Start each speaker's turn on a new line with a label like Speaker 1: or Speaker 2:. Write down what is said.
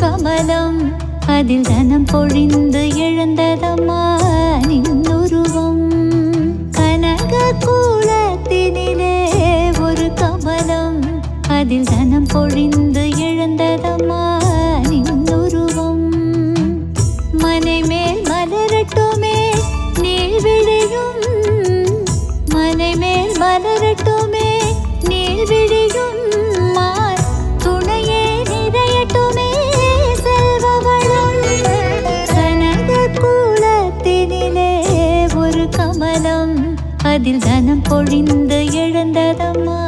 Speaker 1: கமலம் அதில் தனம் பொழிந்து எழுந்ததம்மா நின்னுருவம். கனக கூலத்தினிலே ஒரு கமலம் அதில் தனம் பொழிந்து எழுந்ததம்மா நின்னுருவம். மனை மேல் மலரட்டுமே நீள்விழியும், மனை மேல் மலரட்டுமே நீள்விழியும், துணையே நிறையட்டுமே செல்வவளம். கனக கூலத்தினிலே ஒரு கமலம் அதில் தனம் பொழிந்து எழுந்ததம்மா